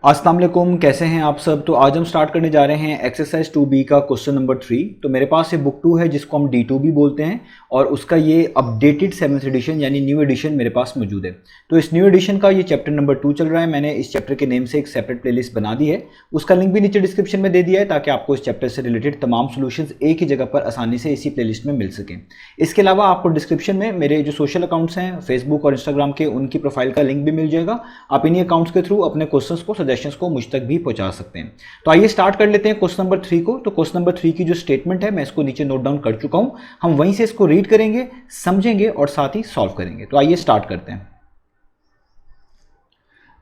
अस्सलाम वालेकुम, कैसे हैं आप सब। तो आज हम स्टार्ट करने जा रहे हैं एक्सरसाइज 2B का क्वेश्चन नंबर 3। तो मेरे पास ये बुक 2 है जिसको हम D2 भी बोलते हैं और उसका ये अपडेटेड 7th एडिशन यानी न्यू एडिशन मेरे पास मौजूद है। तो इस न्यू एडिशन का ये चैप्टर नंबर 2 चल रहा है। मैंने इस चैप्टर के नेम से एक सेपरेट प्लेलिस्ट बना दी है, उसका लिंक भी नीचे डिस्क्रिप्शन में दे दिया है ताकि आपको इस चैप्टर से रिलेटेड तमाम सोल्यूशंस एक ही जगह पर आसानी से इसी प्लेलिस्ट में मिल सकें। इसके अलावा आपको डिस्क्रिप्शन में मेरे जो सोशल अकाउंट्स हैं फेसबुक और इंस्टाग्राम के, उनकी प्रोफाइल का लिंक भी मिल जाएगा। आप इन्हीं अकाउंट्स के थ्रू अपने क्वेश्चंस को, सजेशंस को मुझ तक भी पहुंचा सकते हैं। तो आइए स्टार्ट कर लेते हैं क्वेश्चन नंबर 3 को। तो क्वेश्चन नंबर 3 की जो स्टेटमेंट है मैं इसको नीचे नोट डाउन कर चुका हूं। हम वहीं से इसको रीड करेंगे, समझेंगे और साथ ही सॉल्व करेंगे। तो आइए स्टार्ट करते हैं।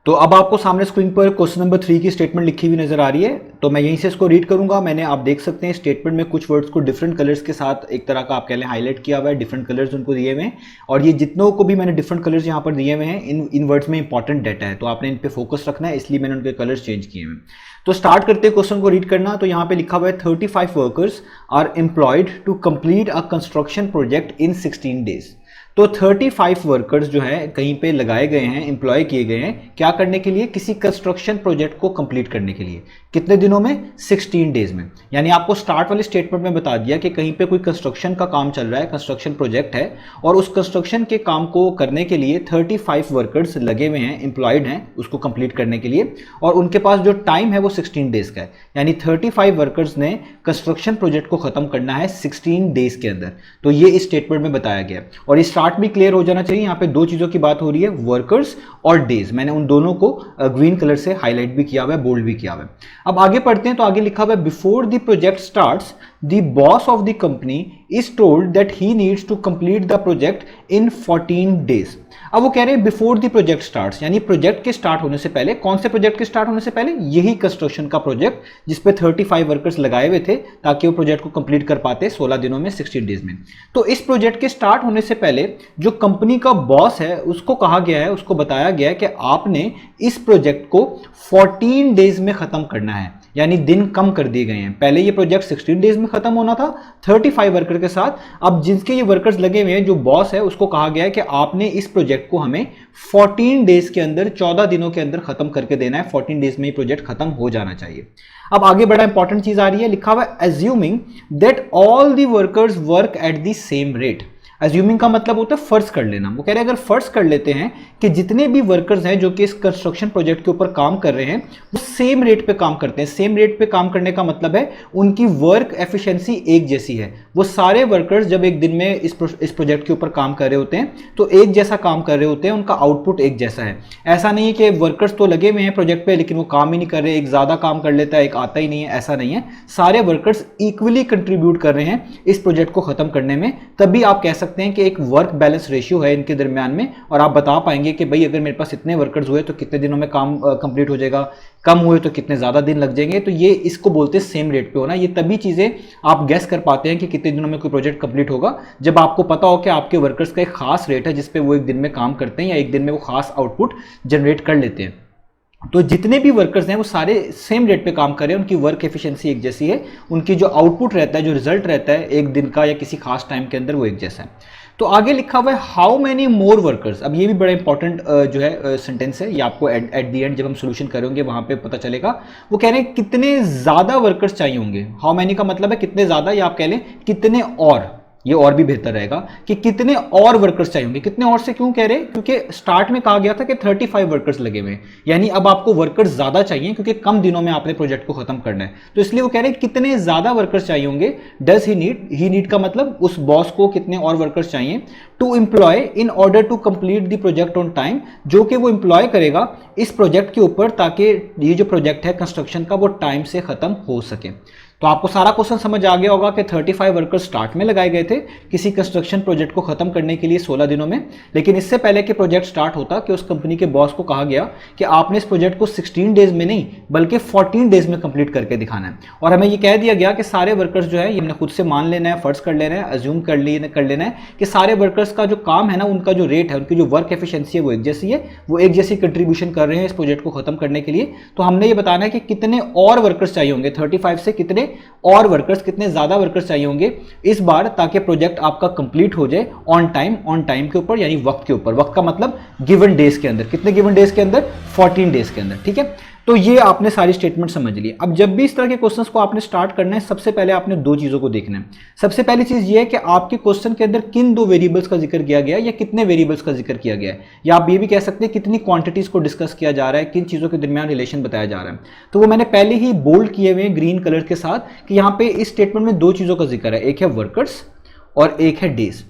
तो अब आपको सामने स्क्रीन पर क्वेश्चन नंबर 3 की स्टेटमेंट लिखी हुई नजर आ रही है। तो मैं यहीं से इसको रीड करूंगा। मैंने, आप देख सकते हैं स्टेटमेंट में कुछ वर्ड्स को डिफरेंट कलर्स के साथ एक तरह का आप कह लें हाईलाइट किया हुआ है, डिफरेंट कलर्स उनको दिए हुए हैं। और ये जितनों को भी मैंने डिफरेंट कलर्स यहाँ पर दिए हुए हैं, इन वर्ड्स में इंपॉर्टेंट डाटा है, तो आपने इन पे फोकस रखना है, इसलिए मैंने उनके कलर्स चेंज किए हैं। तो स्टार्ट करते हैं क्वेश्चन को रीड करना। तो यहाँ पे लिखा हुआ है 35 workers are employed to complete a construction project in 16 days. तो 35 वर्कर्स जो है कहीं पे लगाए गए हैं, एम्प्लॉय किए गए हैं, क्या करने के लिए? किसी कंस्ट्रक्शन प्रोजेक्ट को कंप्लीट करने के लिए। कितने दिनों में? 16 डेज में। यानी आपको स्टार्ट वाले स्टेटमेंट में बता दिया कि कहीं पे कोई कंस्ट्रक्शन का काम चल रहा है, कंस्ट्रक्शन प्रोजेक्ट है, और उस कंस्ट्रक्शन के काम को करने के लिए 35 वर्कर्स लगे हुए हैं, एम्प्लॉयड हैं उसको कंप्लीट करने के लिए, और उनके पास जो टाइम है वो 16 डेज का है। यानी 35 वर्कर्स ने कंस्ट्रक्शन प्रोजेक्ट को खत्म करना है 16 डेज के अंदर। तो ये इस स्टेटमेंट में बताया गया। और ये स्टार्ट भी क्लियर हो जाना चाहिए। यहाँ पे दो चीजों की बात हो रही है, वर्कर्स और डेज। मैंने उन दोनों को ग्रीन कलर से हाईलाइट भी किया हुआ है, बोल्ड भी किया हुआ है। अब आगे पढ़ते हैं। तो आगे लिखा हुआ है before the project starts the boss of the company is told that he needs to complete the project in 14 days. अब वो कह रहे हैं बिफोर द प्रोजेक्ट स्टार्ट्स, यानी प्रोजेक्ट के स्टार्ट होने से पहले। कौन से प्रोजेक्ट के स्टार्ट होने से पहले? यही कंस्ट्रक्शन का प्रोजेक्ट जिसपे 35 वर्कर्स लगाए हुए थे ताकि वो प्रोजेक्ट को कंप्लीट कर पाते 16 दिनों में, 16 डेज में। तो इस प्रोजेक्ट के स्टार्ट होने से पहले जो कंपनी का बॉस है उसको कहा गया है, उसको बताया गया है कि आपने इस प्रोजेक्ट को 14 डेज में खत्म करना है, यानी दिन कम कर दिए गए हैं। पहले ये प्रोजेक्ट 16 डेज में खत्म होना था 35 वर्कर के साथ। अब जिसके ये वर्कर्स लगे हुए हैं, जो बॉस है, उसको कहा गया है कि आपने इस प्रोजेक्ट को हमें 14 डेज के अंदर, 14 दिनों के अंदर खत्म करके देना है। 14 डेज में ये प्रोजेक्ट खत्म हो जाना चाहिए। अब आगे बड़ा इंपॉर्टेंट चीज आ रही है, लिखा हुआ है assuming that all the workers work at the same rate. Assuming का मतलब होता है फर्ज कर लेना। वो कह रहे हैं अगर फर्ज कर लेते हैं कि जितने भी वर्कर्स हैं जो कि इस कंस्ट्रक्शन प्रोजेक्ट के ऊपर काम कर रहे हैं वो सेम रेट पे काम करते हैं। सेम रेट पे काम करने का मतलब है उनकी वर्क एफिशिएंसी एक जैसी है। वो सारे वर्कर्स जब एक दिन में इस प्रोजेक्ट के ऊपर काम कर रहे होते हैं तो एक जैसा काम कर रहे होते हैं, उनका आउटपुट एक जैसा है। ऐसा नहीं है कि वर्कर्स तो लगे हुए हैं प्रोजेक्ट पे लेकिन वो काम ही नहीं कर रहे, एक ज्यादा काम कर लेता है, एक आता ही नहीं है, ऐसा नहीं है। सारे वर्कर्स इक्वली कंट्रीब्यूट कर रहे हैं इस प्रोजेक्ट को खत्म करने में। तभी आप कह सकते हैं कि एक वर्क बैलेंस रेशियो है इनके दरमियान में, और आप बता पाएंगे कि भाई अगर मेरे पास इतने वर्कर्स हुए तो कितने दिनों में काम कंप्लीट हो जाएगा, कम हुए तो कितने ज्यादा दिन लग जाएंगे। तो ये इसको बोलते हैं सेम रेट पे होना। ये तभी चीजें आप गैस कर पाते हैं कि कितने दिनों में कोई प्रोजेक्ट कंप्लीट होगा, जब आपको पता हो कि आपके वर्कर्स का एक खास रेट है जिसपे वो एक दिन में काम करते हैं या एक दिन में वो खास आउटपुट जनरेट कर लेते हैं। तो जितने भी वर्कर्स हैं वो सारे सेम रेट पे काम कर रहे हैं, उनकी वर्क एफिशिएंसी एक जैसी है, उनकी जो आउटपुट रहता है, जो रिजल्ट रहता है एक दिन का या किसी खास टाइम के अंदर, वो एक जैसा है। तो आगे लिखा हुआ है हाउ मेनी मोर वर्कर्स। अब ये भी बड़ा इंपॉर्टेंट जो है सेंटेंस है, ये आपको एट द एंड जब हम सोल्यूशन करेंगे वहां पे पता चलेगा। वो कह रहे हैं कितने ज्यादा वर्कर्स चाहिए होंगे। हाउ मेनी का मतलब है कितने ज्यादा, या आप कह लें कितने और, ये और भी बेहतर रहेगा कि कितने और वर्कर्स चाहिए होंगे। कितने और से क्यों कह रहे हैं? क्योंकि स्टार्ट में कहा गया था कि 35 वर्कर्स लगे हुए हैं, यानी अब आपको वर्कर्स ज्यादा चाहिए क्योंकि कम दिनों में आपने प्रोजेक्ट को खत्म करना है। तो इसलिए वो कह रहे हैं कितने ज्यादा वर्कर्स चाहिए होंगे। डज ही नीड का मतलब उस बॉस को कितने और वर्कर्स चाहिए to employ in order to complete the project on time, जो कि वो एम्प्लॉय करेगा इस प्रोजेक्ट के ऊपर ताकि ये जो प्रोजेक्ट है कंस्ट्रक्शन का वो टाइम से खत्म हो सके। तो आपको सारा क्वेश्चन समझ आ गया होगा कि 35 वर्कर्स स्टार्ट में लगाए गए थे किसी कंस्ट्रक्शन प्रोजेक्ट को खत्म करने के लिए 16 दिनों में। लेकिन इससे पहले कि प्रोजेक्ट स्टार्ट होता कि उस कंपनी के बॉस को कहा गया कि आपने इस प्रोजेक्ट को 16 डेज में नहीं बल्कि 14 डेज में कंप्लीट करके दिखाना है। और हमें ये कह दिया गया कि सारे वर्कर्स जो है, ये हमने खुद से मान लेना है, फर्ज कर लेना है, अज्यूम कर लेना है कि सारे वर्कर्स का जो काम है ना, उनका जो रेट है, उनकी जो वर्क एफिशिएंसी है वो एक जैसी है, वो एक जैसी कंट्रीब्यूशन कर रहे हैं इस प्रोजेक्ट को खत्म करने के लिए। तो हमने ये बताना है कि कितने और वर्कर्स चाहिए होंगे, 35 से कितने और वर्कर्स, कितने ज्यादा वर्कर्स चाहिए होंगे इस बार ताकि प्रोजेक्ट आपका कंप्लीट हो जाए ऑन टाइम के ऊपर, यानी वक्त के ऊपर। वक्त का मतलब गिवन डेज के अंदर। कितने गिवन डेज के अंदर? 14 डेज के अंदर। ठीक है। तो ये आपने सारी स्टेटमेंट समझ ली। अब जब भी इस तरह के क्वेश्चंस को आपने स्टार्ट करना है, सबसे पहले आपने दो चीज़ों को देखना है। सबसे पहली चीज़ ये है कि आपके क्वेश्चन के अंदर किन दो वेरिएबल्स का जिक्र किया गया है या कितने वेरिएबल्स का जिक्र किया गया है, या आप ये भी कह सकते हैं कितनी क्वांटिटीज को डिस्कस किया जा रहा है, किन चीज़ों के दरमियान रिलेशन बताया जा रहा है। तो वो मैंने पहले ही बोल्ड किए हुए ग्रीन कलर के साथ कि यहाँ पे इस स्टेटमेंट में दो चीज़ों का जिक्र है, एक है वर्कर्स और एक है डेज,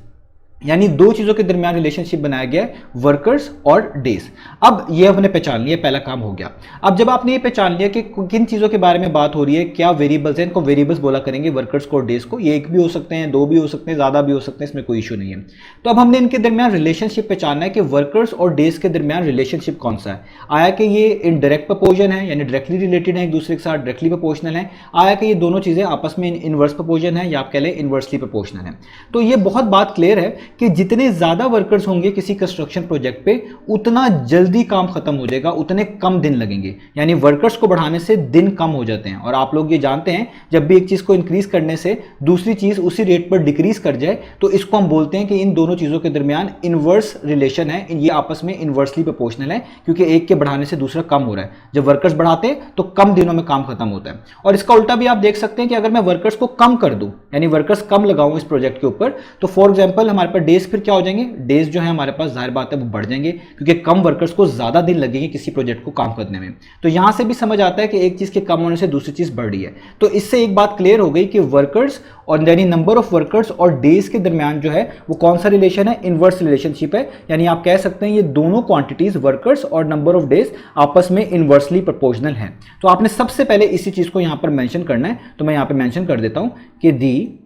यानी दो चीजों के दरमियान रिलेशनशिप बनाया गया है, वर्कर्स और डेज। अब ये हमने पहचान लिया, पहला काम हो गया। अब जब आपने ये पहचान लिया कि किन चीजों के बारे में बात हो रही है, क्या वेरिएबल्स हैं, इनको वेरिएबल्स बोला करेंगे वर्कर्स को और डेज को। ये एक भी हो सकते हैं, दो भी हो सकते हैं, ज्यादा भी हो सकते हैं, इसमें कोई इशू नहीं है। तो अब हमने इनके दरमियान रिलेशनशिप पहचानना है कि वर्कर्स और डेज के दरमियान रिलेशनशिप कौन सा है। आया कि ये इनडायरेक्ट प्रपोजन है, यानी डायरेक्टली रिलेटेड है एक दूसरे के साथ, डायरेक्टली प्रोपोर्शनल है। आया कि ये दोनों चीजें आपस में इनवर्स प्रपोजन है, या आप कह लें इनवर्सली प्रोपोर्शनल है। तो ये बहुत बात क्लियर है कि जितने ज्यादा वर्कर्स होंगे किसी कंस्ट्रक्शन प्रोजेक्ट पे, उतना जल्दी काम खत्म हो जाएगा, उतने कम दिन लगेंगे। यानी वर्कर्स को बढ़ाने से दिन कम हो जाते हैं। और आप लोग ये जानते हैं, जब भी एक चीज को इंक्रीज करने से दूसरी चीज उसी रेट पर डिक्रीज कर जाए, तो इसको हम बोलते हैं कि इन दोनों चीजों के दरमियान इनवर्स रिलेशन है, ये आपस में इनवर्सली प्रोपोर्शनल है, क्योंकि एक के बढ़ाने से दूसरा कम हो रहा है। जब वर्कर्स बढ़ाते हैं तो कम दिनों में काम खत्म होता है। और इसका उल्टा भी आप देख सकते हैं कि अगर मैं वर्कर्स को कम कर दूं, यानी वर्कर्स कम लगाऊं इस प्रोजेक्ट के ऊपर, तो फॉर एग्जांपल हमारे पास डेज फिर क्या हो जाएंगे, डेज जो है हमारे पास जाहिर बात है वो बढ़ जाएंगे, क्योंकि कम वर्कर्स को ज्यादा दिन लगेंगे किसी प्रोजेक्ट को काम करने में। तो यहां से भी समझ आता है कि एक चीज के कम होने से दूसरी चीज बढ़ रही है। तो इससे एक बात क्लियर हो गई कि वर्कर्स और यानी नंबर ऑफ वर्कर्स और डेज के दरमियान जो है वो कौन सा रिलेशन है, इनवर्स रिलेशनशिप है। यानी आप कह सकते हैं ये दोनों क्वांटिटीज वर्कर्स और नंबर ऑफ डेज आपस में इनवर्सली प्रोपोर्शनल है। तो आपने सबसे पहले इसी चीज को यहां पर मेंशन करना है। तो मैं यहां पर मेंशन कर देता हूं कि the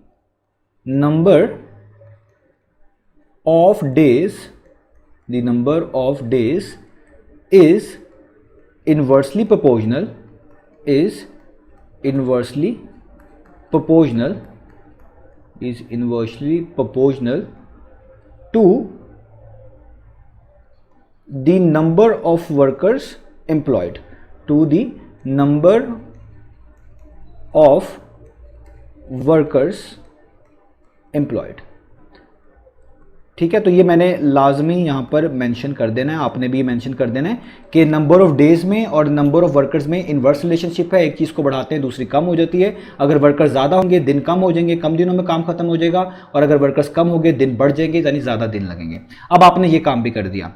number of days, the number of days is inversely proportional, is inversely proportional, is inversely proportional to the number of workers employed, to the number of workers employed। ठीक है, तो ये मैंने लाजमी यहाँ पर मेंशन कर देना है, आपने भी मेंशन कर देना है कि नंबर ऑफ डेज में और नंबर ऑफ वर्कर्स में इनवर्स रिलेशनशिप है। एक चीज़ को बढ़ाते हैं दूसरी कम हो जाती है। अगर वर्कर्स ज़्यादा होंगे दिन कम हो जाएंगे, कम दिनों में काम खत्म हो जाएगा, और अगर वर्कर्स कम होंगे दिन बढ़ जाएंगे, यानी ज़्यादा दिन लगेंगे। अब आपने ये काम भी कर दिया।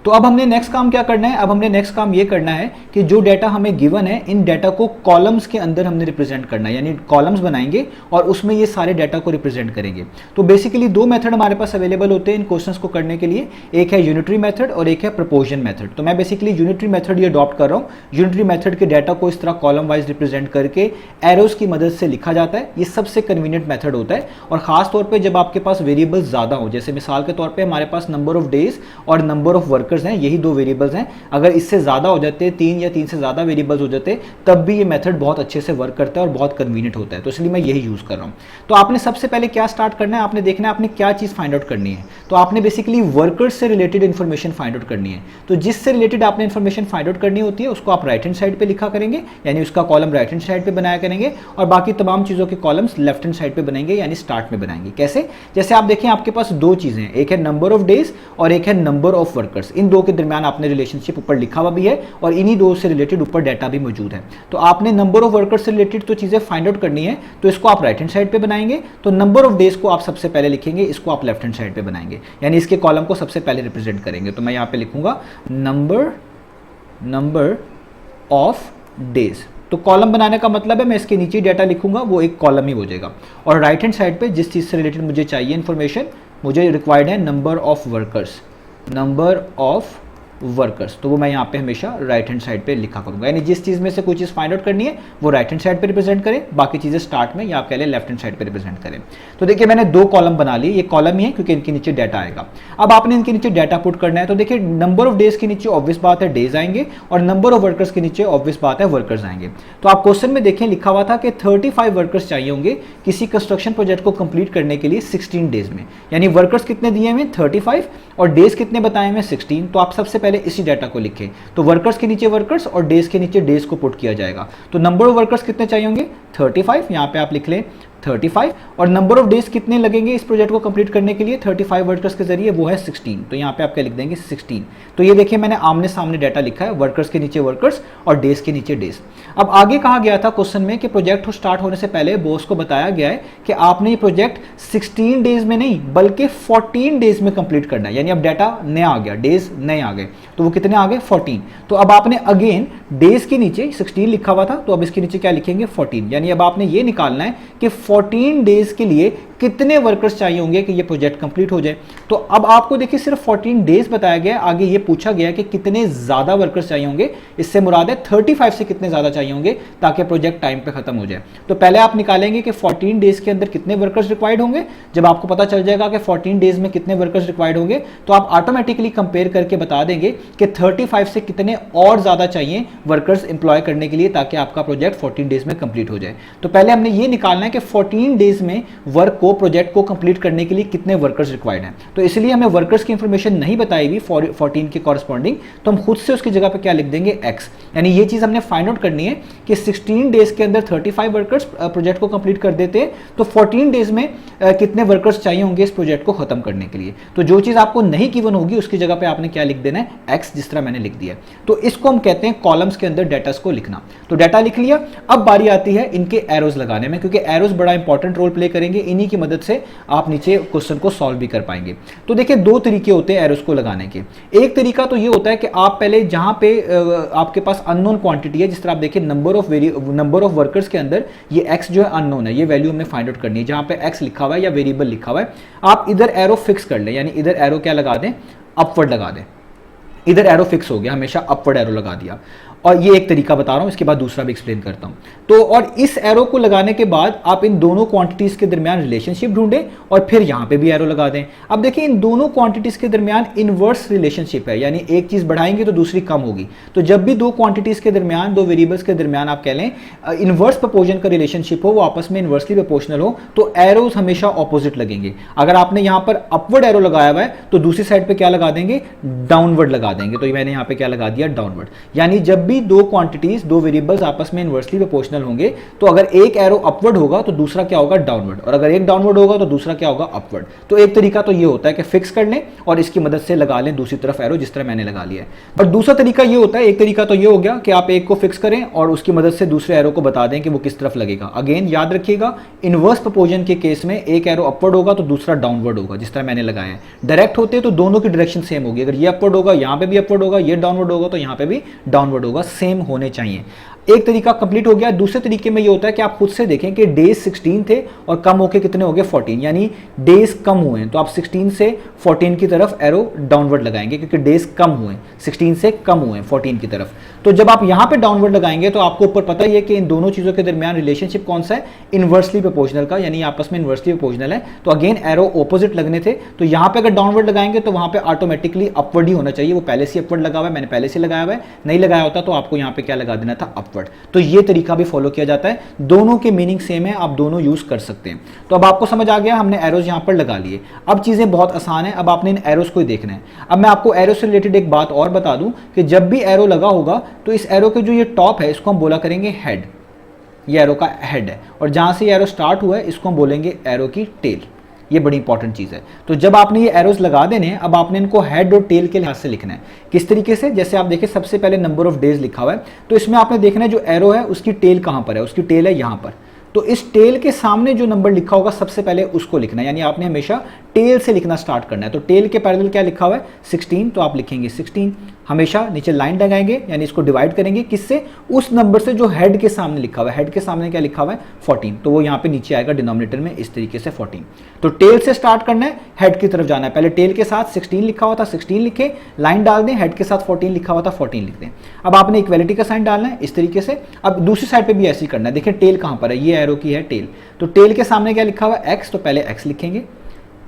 तो अब हमने नेक्स्ट काम क्या करना है, अब हमने नेक्स्ट काम ये करना है कि जो डाटा हमें गिवन है, इन डाटा को कॉलम्स के अंदर हमने रिप्रेजेंट करना है, यानी कॉलम्स बनाएंगे और उसमें ये सारे डाटा को रिप्रेजेंट करेंगे। तो बेसिकली दो मेथड हमारे पास अवेलेबल होते हैं इन क्वेश्चंस को करने के लिए, एक है यूनिटरी मेथड और एक है प्रोपोर्शन मेथड। तो मैं बेसिकली यूनिटरी मेथड ये अडॉप्ट कर रहा हूँ। यूनिटरी मेथड के डाटा को इस तरह कॉलम वाइज रिप्रेजेंट करके एरोज की मदद से लिखा जाता है। ये सबसे कन्वीनियंट मेथड होता है, और खास तौर पर जब आपके पास वेरिएबल्स ज़्यादा हो, जैसे मिसाल के तौर पर हमारे पास नंबर ऑफ डेज और नंबर ऑफ वर्कर्स हैं, यही दो वेरिएबल्स हैं। अगर इससे ज्यादा हो जाते, तीन या तीन से ज्यादा वेरिएबल्स हो जाते, तब भी ये मेथड बहुत अच्छे से वर्क करता है और बहुत कन्वीनियंट होता है। तो इसलिए मैं यही यूज कर रहा हूं। तो आपने सबसे पहले क्या स्टार्ट करना है, आपने देखना है आपने क्या चीज फाइंड आउट करनी है। तो आपने बेसिकली वर्कर्स से रिलेटेड इंफॉर्मेशन फाइंड आउट करनी है। तो जिससे रिलेटेड आपने इंफॉर्मेशन फाइंड आउट करनी होती है उसको आप राइट हैंड साइड पे लिखा करेंगे, यानी उसका कॉलम राइट हैंड साइड पे बनाया करेंगे, और बाकी तमाम चीजों के कॉलम्स लेफ्ट हैंड साइड पे बनाएंगे, यानी स्टार्ट में बनाएंगे। कैसे? जैसे आप देखें आपके पास दो चीजें हैं, एक है नंबर ऑफ डेज और एक है नंबर ऑफ वर्कर्स। इन दो के दरमियान आपने रिलेशनशिप ऊपर लिखा हुआ भी है, और इन्हीं दो से रिलेटेड ऊपर डाटा भी मौजूद है। तो आपने नंबर ऑफ वर्कर्स से रिलेटेड तो चीजें फाइंड आउट करनी है, तो इसको आप राइट हैंड साइड पे बनाएंगे। तो नंबर ऑफ डेज को आप सबसे पहले लिखेंगे, इसको आप लेफ्ट हैंड साइड पे बनाएंगे, यानी इसके कॉलम को सबसे पहले रिप्रेजेंट करेंगे। तो मैं यहां पे लिखूंगा नंबर ऑफ डेज। तो कॉलम बनाने का मतलब है मैं इसके नीचे डाटा लिखूंगा, वो एक कॉलम ही हो जाएगा। और राइट हैंड साइड पे जिस चीज से रिलेटेड मुझे चाहिए इंफॉर्मेशन, मुझे रिक्वायर्ड है नंबर ऑफ वर्कर्स, तो वो मैं यहाँ पे हमेशा राइट हैंड साइड पे लिखा करूंगा। यानी जिस चीज में से कोई चीज फाइंड आउट करनी है वो राइट हैंड साइड पे रिप्रेजेंट करें, बाकी चीजें स्टार्ट में या आप कह लें लेफ्ट हैंड साइड पे रिप्रेजेंट करें। तो देखिए मैंने दो कॉलम बना लिए, ये कॉलम ही है क्योंकि इनके नीचे डाटा आएगा। अब आपने इनके नीचे डाटा पुट करना है। तो देखिए नंबर ऑफ डेज के नीचे ऑब्वियस बात है डेज आएंगे, और नंबर ऑफ वर्कर्स के नीचे ऑब्वियस बात है वर्कर्स आएंगे। तो आप क्वेश्चन में देखें लिखा हुआ था कि 35 वर्कर्स चाहिए होंगे किसी कंस्ट्रक्शन प्रोजेक्ट को कंप्लीट करने के लिए 16 डेज में। यानी वर्कर्स कितने दिए हुए 35 और डेज कितने बताए हुए 16। तो आप सबसे पहले इसी डाटा को लिखें। तो वर्कर्स के नीचे वर्कर्स और डेज के नीचे डेज को पुट किया जाएगा। तो नंबर ऑफ वर्कर्स कितने चाहिए होंगे 35, यहां पे आप लिख लें 35 और नंबर ऑफ डेज कितने लगेंगे इस प्रोजेक्ट को कंप्लीट करने के लिए 35 वर्कर्स के जरिए, वो है 16। तो यहाँ पे आप क्या लिख देंगे 16। तो ये देखिए मैंने आमने सामने डाटा लिखा है, वर्कर्स के नीचे वर्कर्स और डेज के नीचे डेज। अब आगे कहा गया था क्वेश्चन में कि प्रोजेक्ट स्टार्ट होने से पहले बॉस को बताया गया है कि आपने ये प्रोजेक्ट 16 डेज में नहीं बल्कि 14 डेज में कंप्लीट करना है। यानी अब डाटा नया आ गया, डेज नए आ गए, तो वो कितने आ गए 14। तो अब आपने अगेन डेज के नीचे 16 लिखा हुआ था, तो अब इसके नीचे क्या लिखेंगे 14। यानी अब आपने ये निकालना है कि 14 डेज के लिए कितने वर्कर्स चाहिए होंगे कि ये प्रोजेक्ट कंप्लीट हो जाए। तो अब आपको देखिए सिर्फ 14 डेज बताया गया, आगे ये पूछा गया कि कितने ज्यादा वर्कर्स चाहिए होंगे, इससे मुराद है 35 से कितने ज्यादा चाहिए होंगे ताकि प्रोजेक्ट टाइम पे खत्म हो जाए। तो पहले आप निकालेंगे कि 14 डेज के अंदर कितने वर्कर्स रिक्वायर्ड होंगे। जब आपको पता चल जाएगा कि 14 डेज में कितने वर्कर्स रिक्वायर्ड होंगे तो आप ऑटोमेटिकली कंपेयर करके बता देंगे कि 35 से कितने और ज्यादा चाहिए वर्कर्स इंप्लॉय करने के लिए ताकि आपका प्रोजेक्ट 14 डेज में कंप्लीट हो जाए। तो पहले हमने ये निकालना है कि 14 डेज में वर्क को प्रोजेक्ट को कंप्लीट करने के लिए कितने वर्कर्स रिक्वायर्ड हैं। तो इसलिए हमें वर्कर्स की इंफॉर्मेशन नहीं बताई हुई 14 के कॉरस्पॉन्डिंग, तो हम खुद से उसकी जगह पे क्या लिख देंगे x। यानी ये चीज हमने फाइंड आउट करनी है कि 16 डेज के अंदर 35 वर्कर्स प्रोजेक्ट को कंप्लीट कर देते हैं, तो 14 डेज में कितने वर्कर्स चाहिए होंगे इस प्रोजेक्ट को खत्म करने के लिए। तो जो चीज आपको नहीं गिवन होगी उसकी जगह पे आपने क्या लिख देना है x, जिस तरह मैंने लिख दिया। तो इसको हम कहते हैं कॉलम्स के अंदर डाटा को लिखना। तो डाटा लिख लिया, अब बारी आती है इनके एरोज लगाने में, क्योंकि एरोज बड़ा इंपॉर्टेंट रोल प्ले करेंगे, इन्हीं की मदद से आप नीचे क्वेश्चन को सॉल्व भी कर पाएंगे। तो देखिए दो तरीके होते हैं एरोस को लगाने के। एक तरीका तो ये होता है कि आप पहले जहां पे आपके पास अननोन क्वांटिटी है, जिस तरह आप देखिए नंबर ऑफ वर्कर्स के अंदर ये x जो है अननोन है, ये वैल्यू हमने फाइंड आउट करनी है। जहां पे x लिखा हुआ है या वेरिएबल लिखा हुआ है, आप इधर एरो फिक्स कर लें, यानी इधर एरो क्या लगा दें, अपवर्ड लगा दें। इधर एरो फिक्स हो गया, हमेशा अपवर्ड एरो लगा दिया। और ये एक तरीका बता रहा हूं, इसके बाद दूसरा भी एक्सप्लेन करता हूं। तो और इस एरो को लगाने के बाद आप इन दोनों क्वांटिटीज के दरमियान रिलेशनशिप ढूंढें और फिर यहां पे भी एरो लगा दें। अब देखिए इन दोनों क्वांटिटीज के दरमियान इनवर्स रिलेशनशिप है, यानी एक चीज बढ़ाएंगे तो दूसरी कम होगी। तो जब भी दो क्वांटिटीज के दरमियान, दो वेरिएबल्स के दरमियान आप कह लें इनवर्स प्रपोर्शन का रिलेशनशिप हो, वो आपस में इनवर्सली प्रोपोर्शनल हो, तो एरोज हमेशा ऑपोजिट लगेंगे। अगर आपने यहां पर अपवर्ड एरो लगाया हुआ है तो दूसरी साइड पे क्या लगा देंगे, डाउनवर्ड लगा देंगे। तो मैंने यहां पे क्या लगा दिया, डाउनवर्ड। यानी जब भी दो क्वांटिटीज, दो वेरिएबल्स आपस में इनवर्सली प्रोपोर्शनल होंगे तो अगर एक एरो अपवर्ड होगा तो दूसरा क्या होगा, डाउनवर्ड, और अगर एक डाउनवर्ड होगा तो दूसरा क्या होगा, अपवर्ड। तो एक तरीका तो ये होता है कि फिक्स कर लें और इसकी मदद से लगा लें दूसरी तरफ एरो, जिस तरह मैंने लगा लिया है। और दूसरा तरीका ये होता है, एक तरीका तो ये हो गया कि आप एक को फिक्स करें और उसकी मदद से दूसरे एरो को बता दें कि वो किस तरफ लगेगा। अगेन याद रखिएगा, इनवर्स प्रोपोर्शन के केस में एक एरो अपवर्ड होगा तो दूसरा डाउनवर्ड होगा, जिस तरह मैंने लगाया है। डायरेक्ट होते तो दोनों की डायरेक्शन सेम होगी, अगर ये अपवर्ड होगा यहां पे भी अपवर्ड होगा, ये डाउनवर्ड होगा तो यहां पे भी डाउनवर्ड होगा, सेम होने चाहिए। एक तरीका कंप्लीट हो गया। दूसरे तरीके में ये होता है कि आप खुद से देखें कि डेज 16 थे और कम होके कितने हो गए 14, यानी डेज कम हुए हैं, तो आप 16 से 14 की तरफ एरो डाउनवर्ड लगाएंगे क्योंकि डेज कम हुए, 16 से कम हुए 14 की तरफ। तो जब आप यहां पे डाउनवर्ड लगाएंगे तो आपको ऊपर पता ही है कि इन दोनों चीजों के दरमियान रिलेशनशिप कौन सा है, इनवर्सली प्रोपोर्शनल का, यानी आपस में इनवर्सली प्रोपोर्शनल है। तो अगेन एरो ऑपोजिट लगने थे, तो यहां पे अगर डाउनवर्ड लगाएंगे तो वहां पे ऑटोमेटिकली अपवर्ड ही होना चाहिए। वो पहले से अपवर्ड लगा हुआ है, मैंने पहले से लगाया हुआ है, नहीं लगाया होता तो आपको यहां पे क्या लगा देना था, अपवर्ड। तो ये तरीका भी फॉलो किया जाता है, दोनों के मीनिंग सेम है, आप दोनों यूज कर सकते हैं। तो अब आपको समझ आ गया, हमने एरोज यहां पर लगा लिए। अब चीजें बहुत आसान है, अब आपने इन एरोज को ही देखना है। अब मैं आपको एरो से रिलेटेड एक बात और बता दूं कि जब भी एरो लगा होगा तो इस एरो के जो ये टॉप है इसको हम बोला करेंगे हेड, ये एरो का हेड है, और जहां से एरो स्टार्ट हुआ है इसको हम बोलेंगे एरो की टेल। ये बड़ी इंपॉर्टेंट चीज है। तो जब आपने ये एरोज लगा देने हैं, अब आपने इनको हेड और टेल के लिहाज से लिखना है। किस तरीके से, जैसे आप देखिए सबसे पहले नंबर ऑफ डेज लिखा हुआ है, तो इसमें आपने देखना है जो एरो है उसकी टेल कहां पर है, उसकी टेल है यहां पर। तो इस टेल के सामने जो नंबर लिखा होगा सबसे पहले उसको लिखना है, यानी आपने हमेशा टेल से लिखना स्टार्ट करना है। तो टेल के पैरेलल क्या लिखा हुआ है, 16, तो आप लिखेंगे 16। हमेशा नीचे लाइन लगाएंगे, यानी इसको डिवाइड करेंगे किससे, उस नंबर से जो हेड के सामने लिखा हुआ है। हेड के सामने क्या लिखा हुआ है, 14, तो वो यहाँ पे नीचे आएगा डिनोमिनेटर में, इस तरीके से 14। तो टेल से स्टार्ट करना है, हेड की तरफ जाना है। पहले टेल के साथ 16 लिखा हुआ था, 16 लिखे, लाइन डाल दें, हेड के साथ 14 लिखा हुआ था, 14 लिख दें। अब आपने इक्वालिटी का साइन डालना है इस तरीके से। अब दूसरी साइड पे भी ऐसे ही करना है। देखिए टेल कहां पर है, ये एरो की है टेल, तो टेल के सामने क्या लिखा हुआ है, एक्स, तो पहले एक्स लिखेंगे।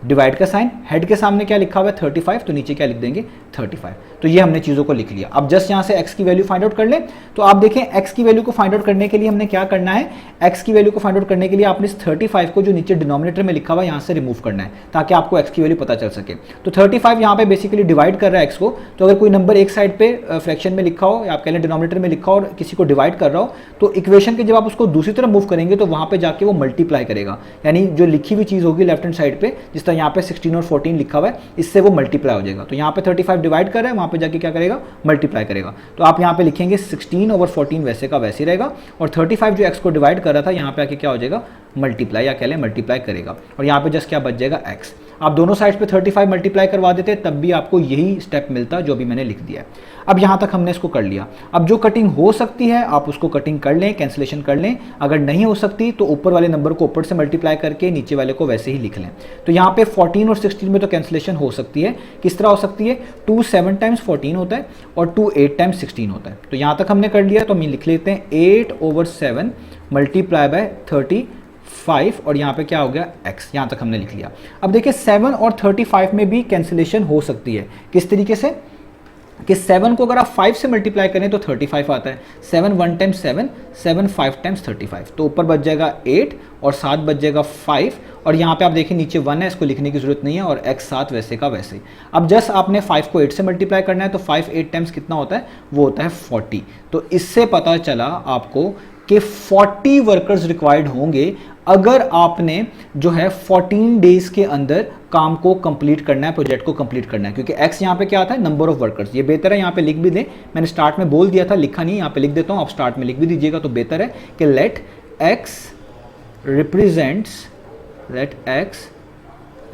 डिवाइड का साइन, हेड के सामने क्या लिखा हुआ है 35, तो नीचे क्या लिख देंगे 35। तो ये हमने चीज़ों को लिख लिया। अब जस्ट यहाँ से x की वैल्यू फाइंड आउट कर लें। तो आप देखें x की वैल्यू को फाइंड आउट करने के लिए हमने क्या करना है, x की वैल्यू को फाइंड आउट करने के लिए आपने इस 35 को जो नीचे डिनोमिनेटर में लिखा हुआ है यहाँ से रिमूव करना है ताकि आपको x की वैल्यू पता चल सके। तो 35 यहाँ पे बेसिकली डिवाइड कर रहा है x को। तो अगर कोई नंबर एक साइड पे फ्रैक्शन में लिखा हो या आप कह लें डिनोमिनेटर में लिखा हो और किसी को डिवाइड कर रहा हो, तो इक्वेशन के जब आप उसको दूसरी तरफ मूव करेंगे तो वहाँ पे जाके वो मल्टीप्लाई करेगा, यानी जो लिखी हुई चीज़ होगी लेफ्ट हैंड साइड पे, जिस तरह यहाँ पे 16 और 14 लिखा हुआ है, इससे वो मल्टीप्लाई हो जाएगा। तो यहाँ पे 35 डिवाइड कर रहा है, वहाँ पे जाके क्या करेगा मल्टीप्लाई करेगा। तो आप यहाँ पे लिखेंगे 16 ओवर 14 वैसे का वैसे ही रहेगा, और 35 जो x को डिवाइड कर रहा था यहाँ पे आके क्या हो जाएगा मल्टीप्लाई, या कह लें मल्टीप्लाई करेगा, और यहाँ पे जस्ट क्या बच जाएगा x। आप दोनों साइड्स पे 35 मल्टीप्लाई करवा देते तब भी आपको यही स्टेप मिलता जो भी मैंने लिख दिया है। अब यहाँ तक हमने इसको कर लिया। अब जो कटिंग हो सकती है आप उसको कटिंग कर लें, कैंसिलेशन कर लें। अगर नहीं हो सकती तो ऊपर वाले नंबर को ऊपर से मल्टीप्लाई करके नीचे वाले को वैसे ही लिख लें। तो यहाँ पे 14 और 16 में तो कैंसिलेशन हो सकती है। किस तरह हो सकती है, 2 7 टाइम्स 14 होता है और 2 8 टाइम्स 16 होता है। तो यहाँ तक हमने कर लिया। तो हम लिख लेते हैं 8 ओवर 7 मल्टीप्लाई बाय 35, और यहाँ पे क्या हो गया x, यहाँ तक हमने लिख लिया। अब देखिए 7 और 35 में भी कैंसिलेशन हो सकती है। किस तरीके से कि 7 को अगर आप 5 से मल्टीप्लाई करें तो 35 आता है। 7 1 टाइम्स 7, 7 5 टाइम्स 35, तो ऊपर बच जाएगा 8 और 7 बच जाएगा 5, और यहाँ पे आप देखिए नीचे 1 है, इसको लिखने की जरूरत नहीं है, और x 7 वैसे का वैसे। अब जस्ट आपने 5 को 8 से मल्टीप्लाई करना है, तो 5 8 टाइम्स कितना होता है, वो होता है 40। तो इससे पता चला आपको कि 40 वर्कर्स रिक्वायर्ड होंगे अगर आपने जो है 14 डेज के अंदर काम को कंप्लीट करना है, प्रोजेक्ट को कंप्लीट करना है। क्योंकि x यहाँ पे क्या आता है, नंबर ऑफ वर्कर्स। ये बेहतर है यहाँ पे लिख भी दें, मैंने स्टार्ट में बोल दिया था, लिखा नहीं, यहाँ पे लिख देता हूँ, आप स्टार्ट में लिख भी दीजिएगा तो बेहतर है कि let x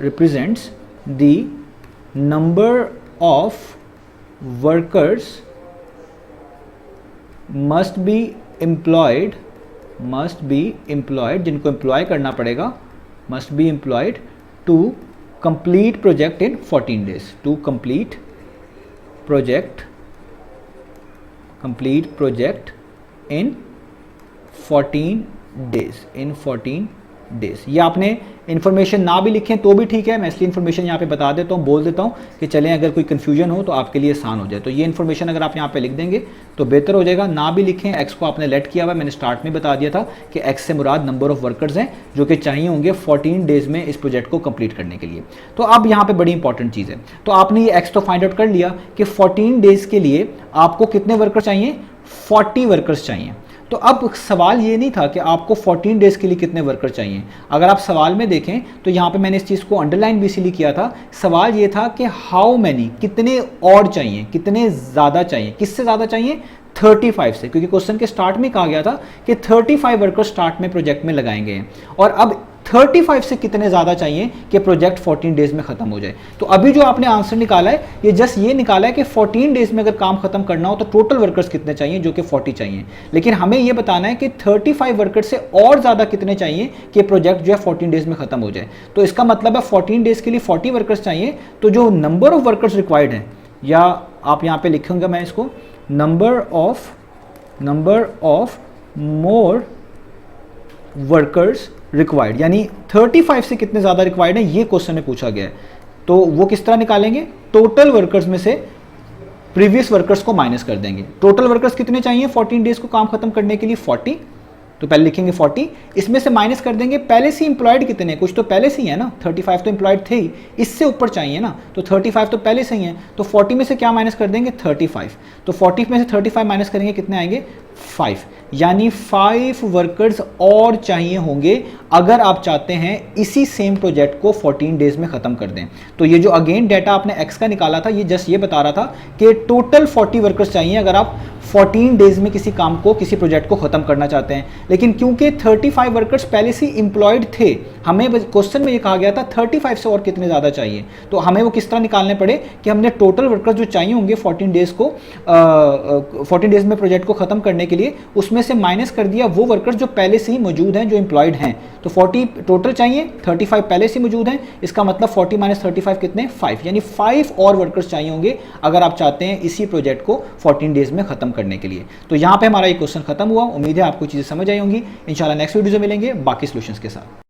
represents the number of workers must be employed, जिनको एम्प्लॉय करना पड़ेगा, must be employed to complete project in 14 days, to complete project in 14 days. ये आपने इन्फॉर्मेशन ना भी लिखें तो भी ठीक है, मैं इसलिए इन्फॉर्मेशन यहाँ पे बता देता हूँ, बोल देता हूँ कि चलें अगर कोई कन्फ्यूजन हो तो आपके लिए आसान हो जाए। तो ये इन्फॉर्मेशन अगर आप यहाँ पे लिख देंगे तो बेहतर हो जाएगा। ना भी लिखें, एक्स को आपने लेट किया हुआ, मैंने स्टार्ट में बता दिया था कि एक्स से मुराद नंबर ऑफ वर्कर्स हैं जो कि चाहिए होंगे 14 डेज में इस प्रोजेक्ट को कंप्लीट करने के लिए। तो अब यहाँ पे बड़ी इंपॉर्टेंट चीज़ है, तो आपने ये एक्स तो फाइंड आउट कर लिया कि 14 डेज के लिए आपको कितने वर्कर्स चाहिए, 40 वर्कर्स चाहिए। तो अब सवाल ये नहीं था कि आपको 14 डेज के लिए कितने वर्कर चाहिए। अगर आप सवाल में देखें तो यहाँ पे मैंने इस चीज़ को अंडरलाइन भी इसीलिए किया था, सवाल ये था कि हाउ मैनी, कितने और चाहिए, कितने ज़्यादा चाहिए, किससे ज़्यादा चाहिए, 35 से, क्योंकि क्वेश्चन के स्टार्ट में कहा गया था कि 35 वर्कर स्टार्ट में प्रोजेक्ट में लगाएंगे, और अब 35 से कितने ज़्यादा चाहिए कि प्रोजेक्ट 14 डेज में ख़त्म हो जाए। तो अभी जो आपने आंसर निकाला है ये जस्ट ये निकाला है कि 14 डेज में अगर काम खत्म करना हो तो टोटल वर्कर्स कितने चाहिए, जो कि 40 चाहिए। लेकिन हमें ये बताना है कि 35 वर्कर्स से और ज़्यादा कितने चाहिए कि प्रोजेक्ट जो है 14 डेज में ख़त्म हो जाए। तो इसका मतलब है 14 डेज के लिए 40 वर्कर्स चाहिए। तो जो नंबर ऑफ वर्कर्स रिक्वायर्ड है, या आप यहाँ पे लिखूंगा मैं इसको, number of more workers required, यानी 35 से कितने ज़्यादा रिक्वायर्ड है, ये क्वेश्चन में पूछा गया है। तो वो किस तरह निकालेंगे, टोटल वर्कर्स में से प्रीवियस वर्कर्स को माइनस कर देंगे। टोटल वर्कर्स कितने चाहिए 14 डेज को काम खत्म करने के लिए, 40। तो पहले लिखेंगे 40, इसमें से माइनस कर देंगे पहले से एम्प्लॉयड कितने, कुछ तो पहले से ही है ना, 35 तो एम्प्लॉयड थे ही, इससे ऊपर चाहिए ना, तो 35 तो पहले से ही है। तो 40 में से क्या माइनस कर देंगे, 35। तो 40 में से 35 माइनस करेंगे, कितने आएंगे, 5, यानी 5 वर्कर्स और चाहिए होंगे अगर आप चाहते हैं इसी सेम प्रोजेक्ट को 14 डेज में खत्म कर दें। तो ये जो अगेन डाटा आपने एक्स का निकाला था, ये जस्ट ये बता रहा था कि टोटल 40 वर्कर्स चाहिए अगर आप 14 डेज में किसी काम को, किसी प्रोजेक्ट को खत्म करना चाहते हैं। लेकिन क्योंकि 35 वर्कर्स पहले से एम्प्लॉयड थे, हमें क्वेश्चन में ये कहा गया था 35 से और कितने ज़्यादा चाहिए, तो हमें वो किस तरह निकालने पड़े कि हमने टोटल वर्कर्स जो चाहिए होंगे 14 डेज को 14 डेज में प्रोजेक्ट को खत्म करने के लिए, उसमें से माइनस कर दिया वो वर्कर्स जो पहले से ही मौजूद हैं, जो एम्प्लॉयड हैं। तो 40 टोटल चाहिए, 35 पहले से मौजूद हैं, इसका मतलब 40 माइनस 35 कितने, 5, यानी 5 और वर्कर्स चाहिए होंगे अगर आप चाहते हैं इसी प्रोजेक्ट को 14 डेज में खत्म करने के लिए। तो यहाँ पे हमारा ये क्वेश्चन खत्म हुआ। उम्मीद है आपको चीज़ें समझ आई होंगी। इंशाल्लाह नेक्स्ट वीडियो में मिलेंगे बाकी सॉल्यूशंस के साथ।